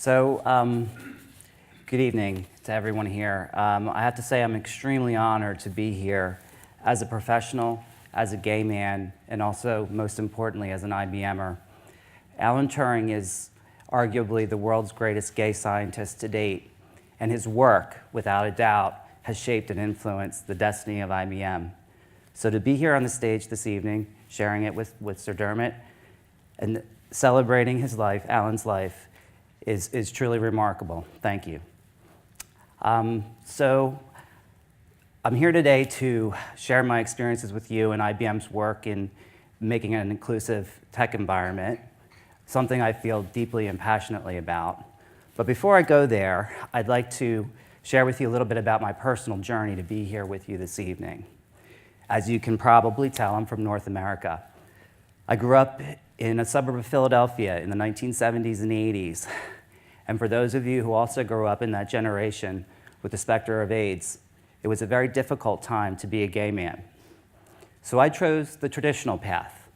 Good evening to everyone here. I have to say I'm extremely honored to be here as a professional, as a gay man, and also, most importantly, as an IBMer. Alan Turing is arguably the world's greatest gay scientist to date, and his work, without a doubt, has shaped and influenced the destiny of IBM. So to be here on the stage this evening, sharing it with Sir Dermot, and celebrating his life, Alan's life, is truly remarkable. Thank you. So I'm here today to share my experiences with you and IBM's work in making an inclusive tech environment, something I feel deeply and passionately about. But before I go there, I'd like to share with you a little bit about my personal journey to be here with you this evening. As you can probably tell, I'm from North America. I grew up in a suburb of Philadelphia in the 1970s and 80s. And for those of you who also grew up in that generation with the specter of AIDS, it was a very difficult time to be a gay man. So I chose the traditional path.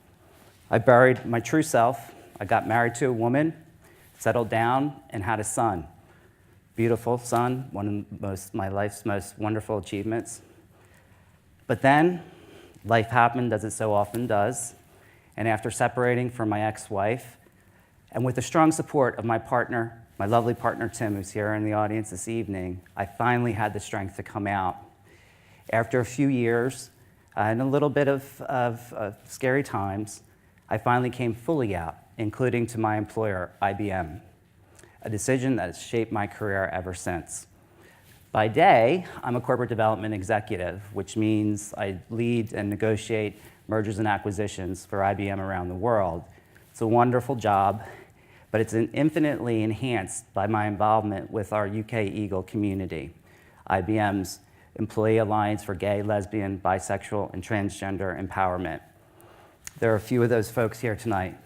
I buried my true self. I got married to a woman, settled down, and had a son. Beautiful son, one of my life's most wonderful achievements. But then life happened as it so often does. And after separating from my ex-wife, and with the strong support of my partner, my lovely partner Tim, who's here in the audience this evening, I finally had the strength to come out. After a few years and a little bit of scary times, I finally came fully out, including to my employer, IBM, a decision that has shaped my career ever since. By day, I'm a corporate development executive, which means I lead and negotiate mergers and acquisitions for IBM around the world. It's a wonderful job, but it's infinitely enhanced by my involvement with our UK Eagle community, IBM's Employee Alliance for Gay, Lesbian, Bisexual, and Transgender Empowerment. There are a few of those folks here tonight.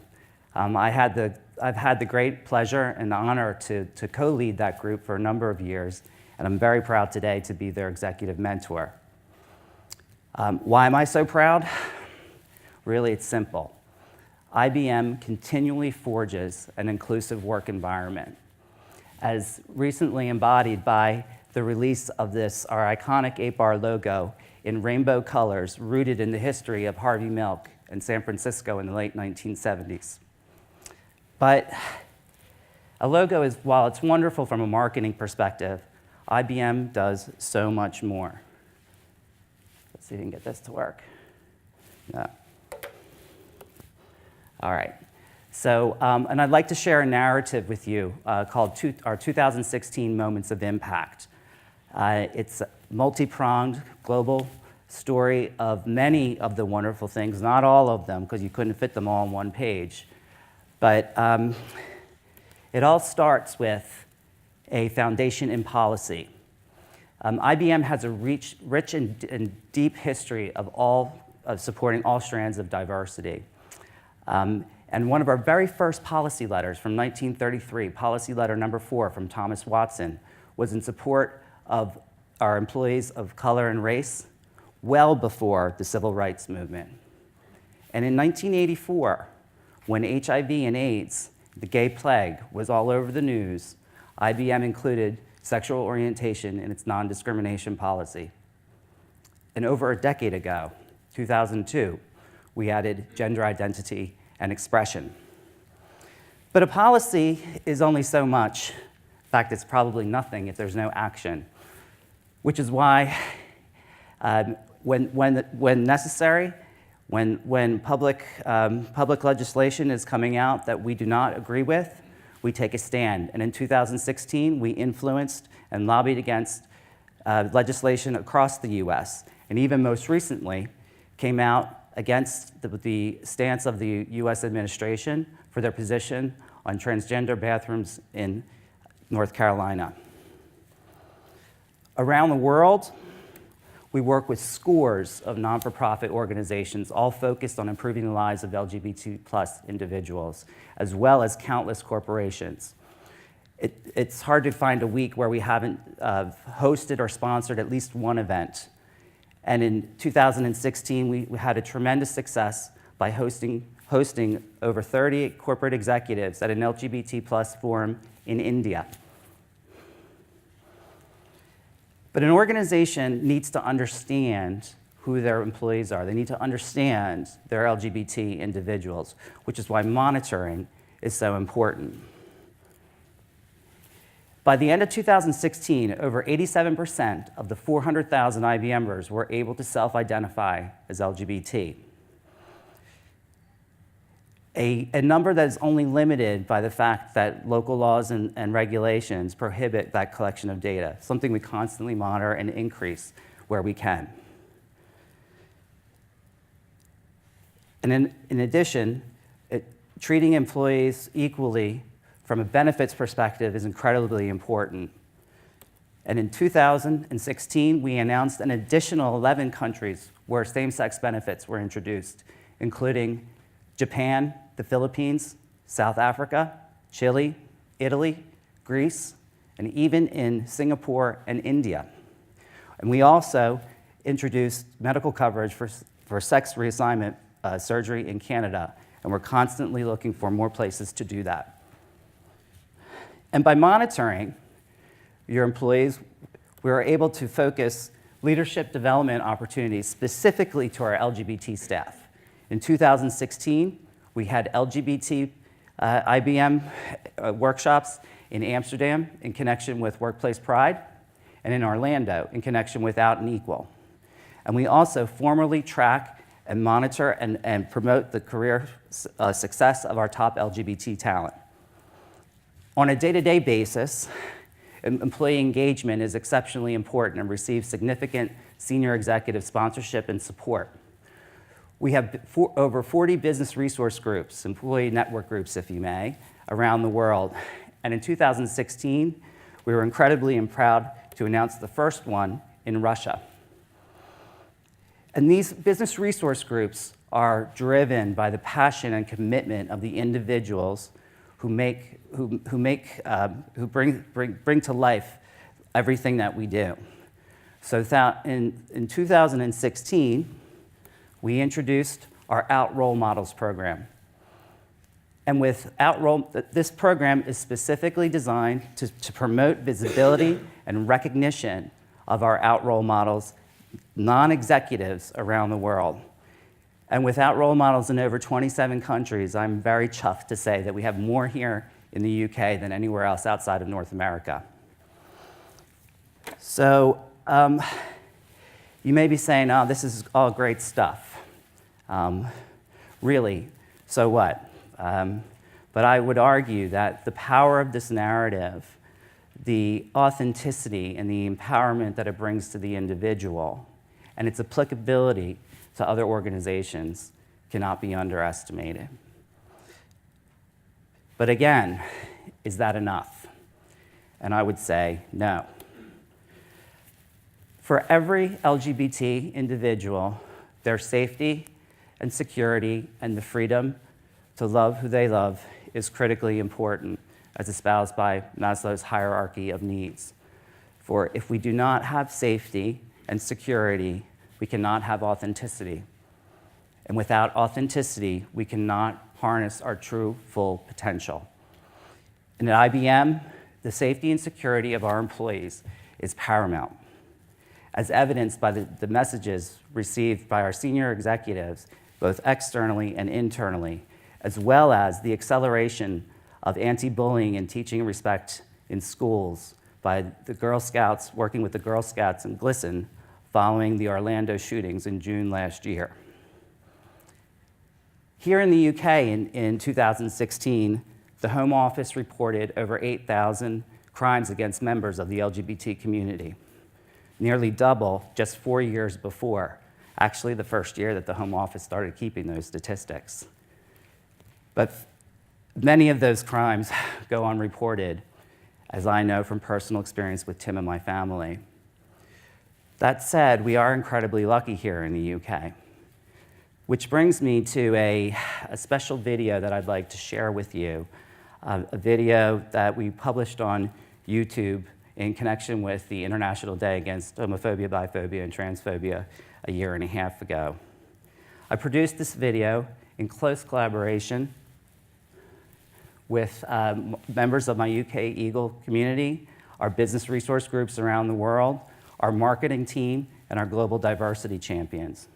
I've had the great pleasure and honor to co-lead that group for a number of years, and I'm very proud today to be their executive mentor. Why am I so proud? Really, it's simple. IBM continually forges an inclusive work environment, as recently embodied by the release of our iconic 8-bar logo in rainbow colors rooted in the history of Harvey Milk in San Francisco in the late 1970s. But a logo is, while it's wonderful from a marketing perspective, IBM does so much more. Let's see if we can get this to work. No. All right. So, and I'd like to share a narrative with you called our 2016 Moments of Impact. It's a multi-pronged global story of many of the wonderful things, not all of them, because you couldn't fit them all on one page. But it all starts with a foundation in policy. IBM has a rich and deep history of supporting all strands of diversity. And one of our very first policy letters from 1933, policy letter number 4 from Thomas Watson, was in support of our employees of color and race well before the civil rights movement. And in 1984, when HIV and AIDS, the gay plague, was all over the news, IBM included sexual orientation in its non-discrimination policy. And over a decade ago, 2002, we added gender identity and expression. But a policy is only so much. In fact, it's probably nothing if there's no action, which is why when necessary, when public legislation is coming out that we do not agree with, we take a stand. And in 2016, we influenced and lobbied against legislation across the US, and even most recently came out against the stance of the US administration for their position on transgender bathrooms in North Carolina. Around the world, we work with scores of non-for-profit organizations, all focused on improving the lives of LGBT+ individuals, as well as countless corporations. It's hard to find a week where we haven't hosted or sponsored at least one event. And in 2016, we had a tremendous success by hosting hosting over 30 corporate executives at an LGBT plus forum in India. But an organization needs to understand who their employees are. They need to understand their LGBT individuals, which is why monitoring is so important. By the end of 2016, over 87% of the 400,000 IBMers were able to self-identify as LGBT. A number that is only limited by the fact that local laws and regulations prohibit that collection of data, something we constantly monitor and increase where we can. And in addition, treating employees equally from a benefits perspective is incredibly important. And in 2016, we announced an additional 11 countries where same-sex benefits were introduced, including Japan, the Philippines, South Africa, Chile, Italy, Greece, and even in Singapore and India. And we also introduced medical coverage for sex reassignment surgery in Canada, and we're constantly looking for more places to do that. And by monitoring your employees, we are able to focus leadership development opportunities specifically to our LGBT staff. In 2016, we had LGBT IBM workshops in Amsterdam in connection with Workplace Pride, and in Orlando in connection with Out and Equal. And we also formally track and monitor and promote the career success of our top LGBT talent. On a day-to-day basis, employee engagement is exceptionally important and receives significant senior executive sponsorship and support. We have over 40 business resource groups, employee network groups, if you may, around the world. And in 2016, we were incredibly proud to announce the first one in Russia. And these business resource groups are driven by the passion and commitment of the individuals who bring to life everything that we do. So in 2016, we introduced our Out Role Models program. And with this program is specifically designed to promote visibility and recognition of our Out Role Models, non-executives around the world. And without role models in over 27 countries, I'm very chuffed to say that we have more here in the UK than anywhere else outside of North America. So you may be saying, oh, this is all great stuff. Really, so what? But I would argue that the power of this narrative, the authenticity and the empowerment that it brings to the individual, and its applicability to other organizations cannot be underestimated. But again, is that enough? And I would say no. For every LGBT individual, their safety and security and the freedom to love who they love is critically important, as espoused by Maslow's hierarchy of needs. For if we do not have safety and security, we cannot have authenticity. And without authenticity, we cannot harness our true, full potential. And at IBM, the safety and security of our employees is paramount, as evidenced by the messages received by our senior executives, both externally and internally, as well as the acceleration of anti-bullying and teaching respect in schools by the Girl Scouts, working with the Girl Scouts and GLSEN following the Orlando shootings in June last year. Here in the UK in 2016, the Home Office reported over 8,000 crimes against members of the LGBT community, nearly double just 4 years before, actually the first year that the Home Office started keeping those statistics. But many of those crimes go unreported, as I know from personal experience with Tim and my family. That said, we are incredibly lucky here in the UK, which brings me to a special video that I'd like to share with you, a video that we published on YouTube in connection with the International Day Against Homophobia, Biphobia, and Transphobia a year and a half ago. I produced this video in close collaboration with members of my UK Eagle community, our business resource groups around the world, our marketing team, and our global diversity champions.